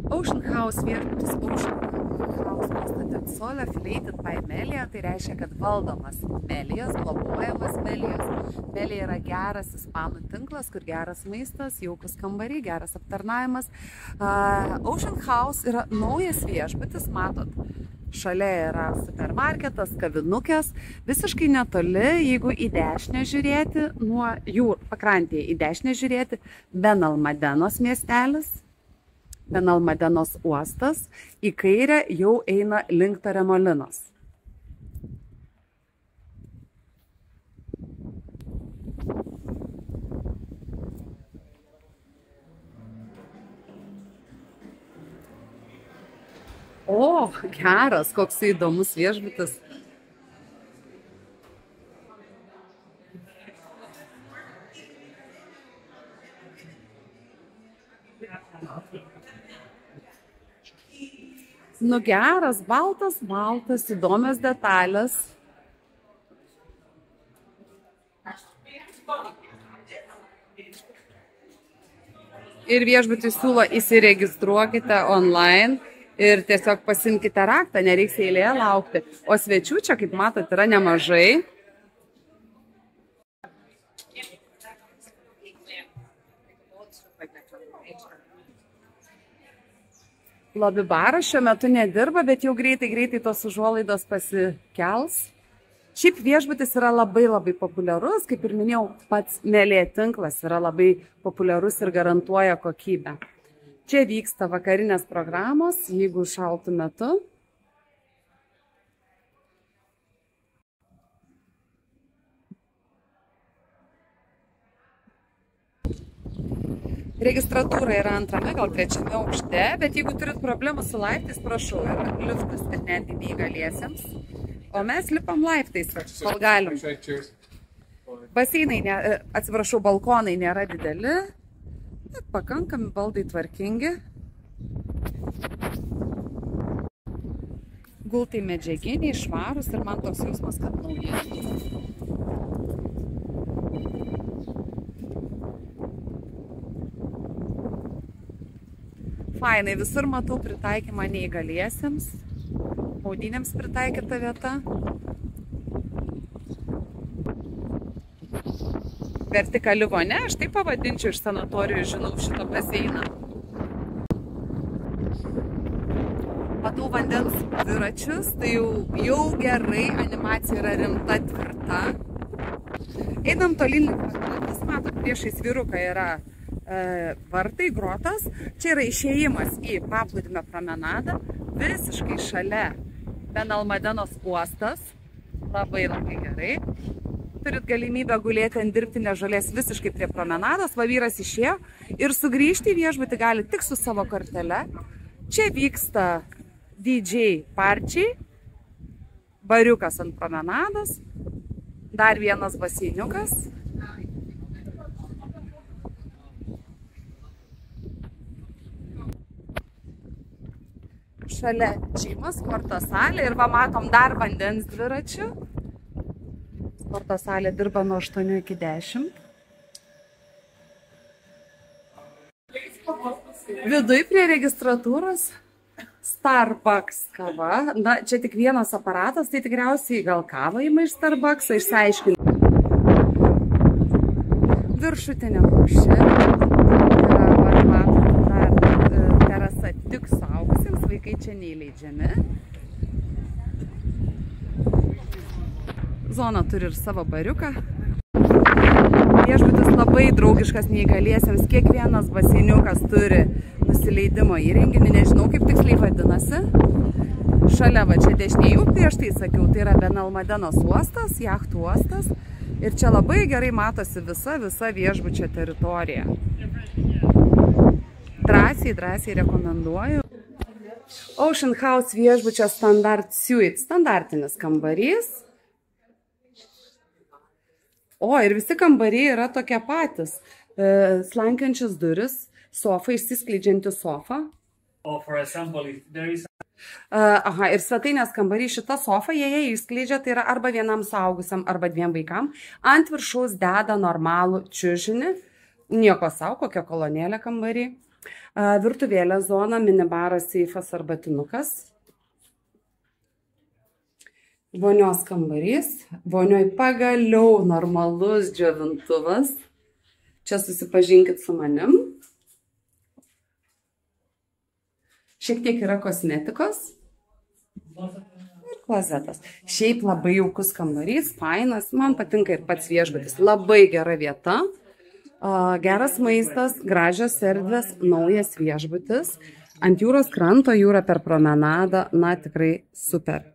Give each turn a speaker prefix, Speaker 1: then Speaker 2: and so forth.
Speaker 1: Ocean House viešbutis Ocean House pastatyta Sole affiliated by Melia, tai reiškia, kad valdomas Melios, globojamas Melios. Melia yra geras ispanų tinklas, kur geras maistas, jaukus kambariai, geras aptarnavimas. Ocean House yra naujas viešbutis, matot, šalia yra supermarketas, kavinukės, visiškai netoli, jeigu į dešinę žiūrėti, nuo jūrų pakrantėje į dešinę žiūrėti, Benalmadenos miestelis. Benalmadenos uostas, į kairę jau eina link Torremolinos. O, geras, koks įdomus viešbutis. Nu geras, baltas, įdomios detalės. Ir viešbutis siūlo įsiregistruokite online ir tiesiog pasiimkite raktą, nereiks eilėje laukti. O svečių čia, kaip matot, yra nemažai. Lobby baras šiuo metu nedirba, bet jau greitai tos užuolaidos pasikels. Šiaip viešbutis yra labai populiarus, kaip ir minėjau, pats Melia tinklas yra labai populiarus ir garantuoja kokybę. Čia vyksta vakarinės programos, jeigu šaltų metu. Registratūra yra antrame, gal trečiame aukšte, bet jeigu turit problemų su laiptais, prašau, yra liftas ir netgi neįgaliesiems. O mes lipam laiptais, kol galim. Baseinai, atsiprašau, balkonai nėra dideli, bet pakankami, baldai tvarkingi. Gultai medžiaginiai, švarūs ir man toks jausmas, kad nauji. Fainai, visur matau pritaikymą neįgaliesiems, maudynėms pritaikyta vieta. Vertikali vonia, aš taip pavadinčiau, iš sanatorijų žinau šitą baseiną. Matau vandens dviračius, tai jau gerai, animacija yra rimta, tvirta. Einam tolyn link pakrantės, matot, priešais vyruką yra vartai, grotas. Čia yra išėjimas į paplūdimio promenadą, visiškai šalia Benalmadenos uostas. Labai gerai. Turit galimybę gulėti ant dirbtinės žolės visiškai prie promenados, va vyras išėjo ir sugrįžti į viešbutį gali tik su savo kortele. Čia vyksta DJ parčiai, bariukas ant promenados, dar vienas baseiniukas. Šalia džimas, sporto salė ir va matom dar vandens dviračių. Sporto salė dirba nuo 8 iki 10. Viduj prie registratūros Starbucks kava. Na, čia tik vienas aparatas, tai tikriausiai gal kavą ima iš Starbucks, išsiaiškinti. Viršutinė aukšte. Terasa tik suaugusiems, vaikai čia neįleidžiami. Zona turi ir savo bariuką. Viešbutis labai draugiškas neįgaliesiems, kiekvienas baseiniukas turi nusileidimo įrenginį, nežinau kaip tiksliai vadinasi. Šalia va čia dešinėje, jau prieš tai sakiau, tai yra Benalmadenos uostas, jachtų uostas. Ir čia labai gerai matosi visa viešbučio teritorija. Drąsiai rekomenduoju. Ocean House viešbučio Standard Suite, standartinis kambarys. O, ir visi kambariai yra tokie patys. Slankiančias duris, sofa, išsiskleidžianti sofa. Ir svetainės kambarys, šita sofa, jie išskleidžia, tai yra arba vienam suaugusiam, arba dviem vaikam. Ant viršaus deda normalų čiužinį. Nieko sau, kokia kolonėlė kambarį. Virtuvėlė zona, minibaras, seifas ar batinukas. Vonios kambarys. Vonioj pagaliau normalus džiovintuvas. Čia susipažinkit su manim. Šiek tiek yra kosmetikos. Ir klozetas. Šiaip labai jaukus kambarys, fainas. Man patinka ir pats viešbutis. Labai gera vieta. Geras maistas, gražios erdvės, naujas viešbutis. Ant jūros kranto, jūra per promenadą. Na, tikrai super.